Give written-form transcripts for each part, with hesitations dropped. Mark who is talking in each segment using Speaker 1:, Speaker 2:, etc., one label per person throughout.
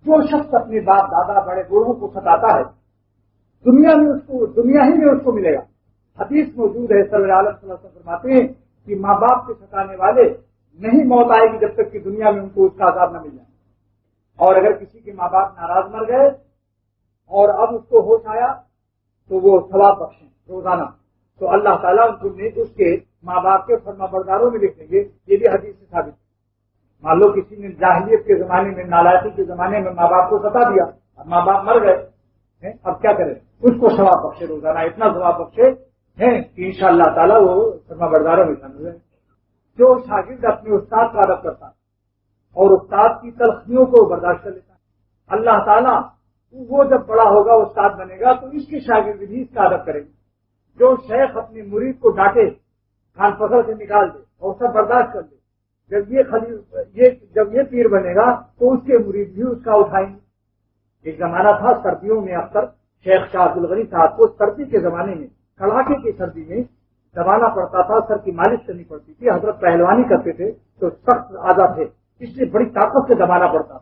Speaker 1: جو شخص اپنے باپ دادا بڑے بوڑھوں کو ستاتا ہے دنیا ہی میں اس کو ملے گا. حدیث موجود ہے صلی اللہ علیہ وسلم فرماتے ہیں کہ ماں باپ کے ستانے والے نہیں موت آئے گی جب تک کہ دنیا میں ان کو اس کا عذاب نہ مل جائے. اور اگر کسی کے ماں باپ ناراض مر گئے اور اب اس کو ہوش آیا تو وہ ثواب بخشیں روزانہ, تو اللہ تعالیٰ ان کو اس کے ماں باپ کے فرما برداروں میں لکھ دیں گے. یہ بھی حدیث سے ثابت ہے. مان لو کسی نے جاہلیت کے زمانے میں نالائقی کے زمانے میں ماں باپ کو ستا دیا, اب ماں باپ مر گئے, اب کیا کرے, اس کو ثواب بخشے روزانہ, اتنا ثواب بخشے ہیں کہ انشاءاللہ تعالیٰ وہ فرما برداروں میں شامل ہے. جو شاگرد اپنے استاد کا ادب کرتا ہے اور استاد کی تلخیوں کو برداشت کر لیتا ہے, اللہ تعالیٰ وہ جب بڑا ہوگا استاد بنے گا تو اس کی شاگرد بھی اس کا ادب کرے گی. جو شیخ اپنے مرید کو ڈانٹے, کھان پکڑ سے نکال دے اور سب برداشت کر دے, جب یہ پیر بنے گا تو اس کے مرید بھی اس کا اٹھائیں گے. ایک زمانہ تھا سردیوں میں اکثر شیخ شاہ عبد الغنی صاحب کو سردی کے زمانے میں کڑاکے کی سردی میں دبانا پڑتا تھا, سر کی مالش کرنی پڑتی تھی. حضرت پہلوانی کرتے تھے تو سخت اعضا تھے, اس لیے بڑی طاقت سے دبانا پڑتا.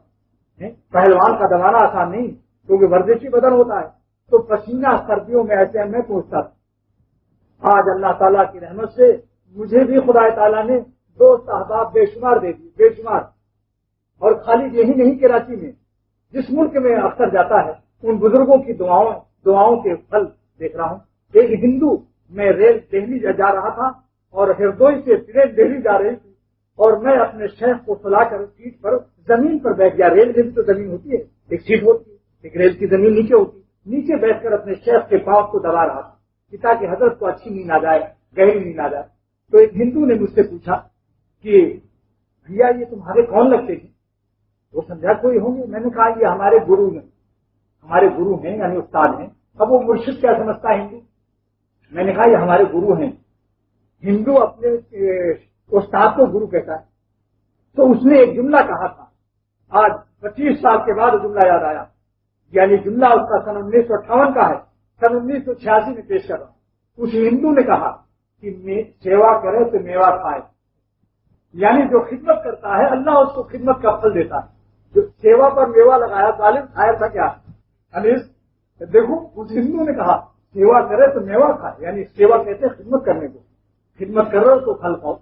Speaker 1: پہلوان کا دبانا آسان نہیں کیونکہ ورزشی بدن ہوتا ہے, تو پسینہ سردیوں میں ایسے میں پہنچتا تھا. آج اللہ تعالیٰ کی رحمت سے مجھے بھی خدا تعالیٰ نے دوست احباب بے شمار دے دی, بے شمار. اور خالی یہی نہیں کراچی میں, جس ملک میں اکثر جاتا ہے ان بزرگوں کی دعاؤں کے پھل دیکھ رہا ہوں. ایک ہندو, میں ریل دہلی جا رہا تھا اور ہردوئی سے ٹرین دہلی جا رہی تھی اور میں اپنے شیخ کو سلا کر سیٹ پر زمین پر بیٹھ گیا. ریل میں بھی تو زمین ہوتی ہے, ایک سیٹ ہوتی ہے, ایک ریل کی زمین نیچے ہوتی ہے. نیچے بیٹھ کر اپنے شیخ کے پاؤں کو دبا رہا تھا تاکہ حضرت کو اچھی نیند آ جائے, گہری نیند آ جائے. تو ایک ہندو نے مجھ سے پوچھا کہ بھیا یہ تمہارے کون لگتے ہیں؟ وہ سمجھا کوئی ہوں گے. میں نے کہا یہ ہمارے گرو ہیں یعنی استاد ہیں. اب وہ مرشد کیا سمجھتا ہے ہندو؟ میں نے کہا یہ ہمارے گرو ہیں. ہندو اپنے استاد کو گرو کہتا ہے. تو اس نے ایک جملہ کہا تھا, آج 25 سال کے بعد جملہ یاد آیا, یعنی جملہ اس کا سن 1958 کا ہے, سن 1986 میں پیش کر رہا ہوں. اس ہندو نے کہا کہ سیوا کرے تو میوہ کھائے, یعنی جو خدمت کرتا ہے اللہ اس کو خدمت کا پھل دیتا ہے. جو سیوا پر میوہ لگایا ظالم کھایا تھا کیا انیس, دیکھو اس ہندو نے کہا سیوا کرے تو میوہ کھائے, یعنی سیوا کہتے ہیں خدمت کرنے کو, خدمت کر رہے ہو تو پھل پاؤ.